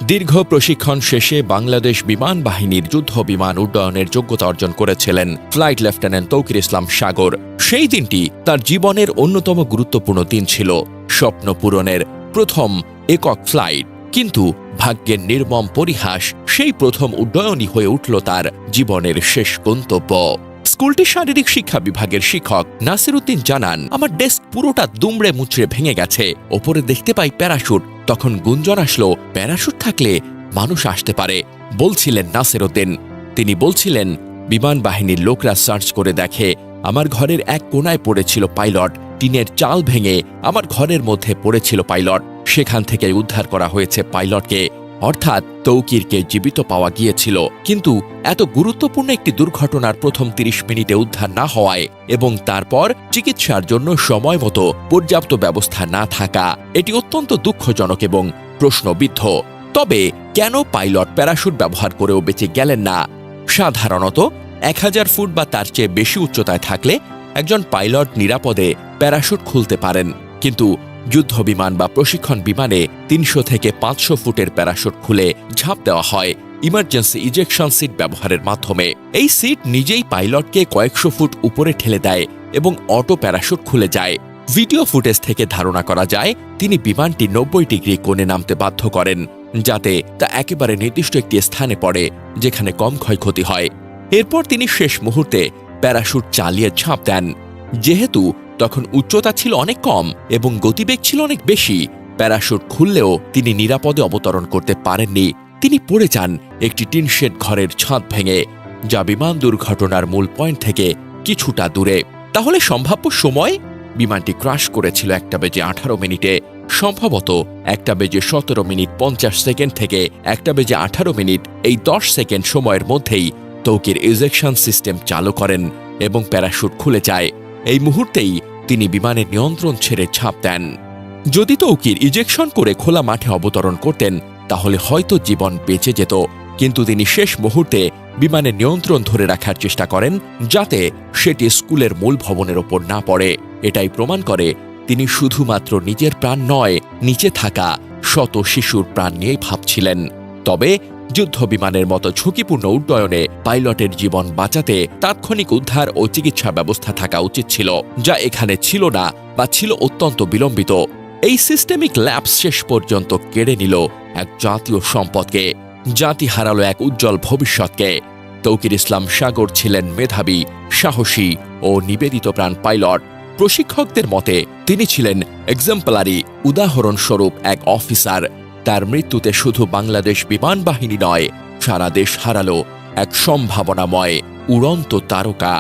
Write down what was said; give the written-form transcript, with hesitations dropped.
দীর্ঘ প্রশিক্ষণ শেষে বাংলাদেশ বিমান বাহিনীর যুদ্ধ বিমান উড্ডয়নের যোগ্যতা অর্জন করেছিলেন ফ্লাইট লেফটেন্যান্ট তৌকির ইসলাম সাগর। সেই দিনটি তার জীবনের অন্যতম গুরুত্বপূর্ণ দিন ছিল, স্বপ্ন পূরণের প্রথম একক ফ্লাইট। কিন্তু ভাগ্যের নির্মম পরিহাস, সেই প্রথম উড্ডয়নই হয়ে উঠল তার জীবনের শেষ গন্তব্য। স্কুলটির শারীরিক শিক্ষা বিভাগের শিক্ষক নাসির উদ্দিন জানান, আমার ডেস্ক পুরোটা দুমড়ে মুচড়ে ভেঙে গেছে। ওপরে দেখতে পাই প্যারাশুট। তখন গুঞ্জন আসলো, প্যারাশুট থাকলে মানুষ আসতে পারে, বলছিলেন নাসির উদ্দিন। তিনি বলছিলেন, বিমান বাহিনীর লোকরা সার্চ করে দেখে আমার ঘরের এক কোনায় পড়েছিল পাইলট। টিনের চাল ভেঙে আমার ঘরের মধ্যে পড়েছিল পাইলট। সেখান থেকে উদ্ধার করা হয়েছে পাইলটকে, অর্থাৎ তৌকিরকে জীবিত পাওয়া গিয়েছিল। কিন্তু এত গুরুত্বপূর্ণ একটি দুর্ঘটনার প্রথম ৩০ মিনিটে উদ্ধার না হওয়ায় এবং তারপর চিকিৎসার জন্য সময় মতো পর্যাপ্ত ব্যবস্থা না থাকা, এটি অত্যন্ত দুঃখজনক এবং প্রশ্নবিদ্ধ। তবে কেন পাইলট প্যারাশুট ব্যবহার করেও বেঁচে গেলেন না? সাধারণত ১০০০ ফুট বা তার চেয়ে বেশি উচ্চতায় থাকলে একজন পাইলট নিরাপদে প্যারাশুট খুলতে পারেন, কিন্তু যুদ্ধ বিমান বা প্রশিক্ষণ বিমানে ৩০০ থেকে ৫০০ ফুটের প্যারাশুট খুলে ঝাঁপ দেওয়া হয় ইমার্জেন্সি ইজেকশন সিট ব্যবহারের মাধ্যমে। এই সিট নিজেই পাইলটকে কয়েকশো ফুট উপরে ঠেলে দেয় এবং অটো প্যারাশুট খুলে যায়। ভিডিও ফুটেজ থেকে ধারণা করা যায় তিনি বিমানটি ৯০ ডিগ্রি কোণে নামতে বাধ্য করেন, যাতে তা একেবারে নির্দিষ্ট একটি স্থানে পড়ে যেখানে কম ক্ষয়ক্ষতি হয়। এরপর তিনি শেষ মুহূর্তে প্যারাশুট চালিয়ে ঝাঁপ দেন। যেহেতু তখন উচ্চতা ছিল অনেক কম এবং গতিবেগ ছিল অনেক বেশি, প্যারাশুট খুললেও তিনি নিরাপদে অবতরণ করতে পারেননি। তিনি পড়ে যান একটি টিনশেড ঘরের ছাদ ভেঙে, যা বিমান দুর্ঘটনার মূল পয়েন্ট থেকে কিছুটা দূরে। তাহলে সম্ভাব্য সময়? বিমানটি ক্রাশ করেছিল ১:১৮ সম্ভবত ১:১৭:৫০ থেকে ১:১৮, এই ১০ সেকেন্ড সময়ের মধ্যেই তৌকির ইজেকশন সিস্টেম চালু করেন এবং প্যারাশুট খুলে যায়। এই মুহূর্তেই তিনি বিমানের নিয়ন্ত্রণ ছেড়ে ঝাঁপ দেন। যদি তৌকির ইজেকশন করে খোলা মাঠে অবতরণ করতেন তাহলে হয়তো জীবন বেঁচে যেত, কিন্তু তিনি শেষ মুহূর্তে বিমানের নিয়ন্ত্রণ ধরে রাখার চেষ্টা করেন যাতে সেটি স্কুলের মূল ভবনের ওপর না পড়ে। এটাই প্রমাণ করে তিনি শুধুমাত্র নিজের প্রাণ নয়, নিচে থাকা শত শিশুর প্রাণ নিয়েই ভাবছিলেন। তবে যুদ্ধ বিমানের মতো ঝুঁকিপূর্ণ উড্ডয়নে পাইলটের জীবন বাঁচাতে তাৎক্ষণিক উদ্ধার ও চিকিৎসা ব্যবস্থা থাকা উচিত ছিল, যা এখানে ছিল না বা ছিল অত্যন্ত বিলম্বিত। এই সিস্টেমিক ল্যাপস শেষ পর্যন্ত কেড়ে নিল এক জাতীয় সম্পদকে, জাতি হারালো এক উজ্জ্বল ভবিষ্যৎকে। তৌকির ইসলাম সাগর ছিলেন মেধাবী, সাহসী ও নিবেদিত প্রাণ পাইলট। প্রশিক্ষকদের মতে তিনি ছিলেন এক্সাম্পলারি, উদাহরণস্বরূপ এক অফিসার। তার মৃত্যুতে শুধু বাংলাদেশ বিমান বাহিনী নয়, সারা দেশ হারালো এক সম্ভাবনাময় উড়ন্ত তারকা।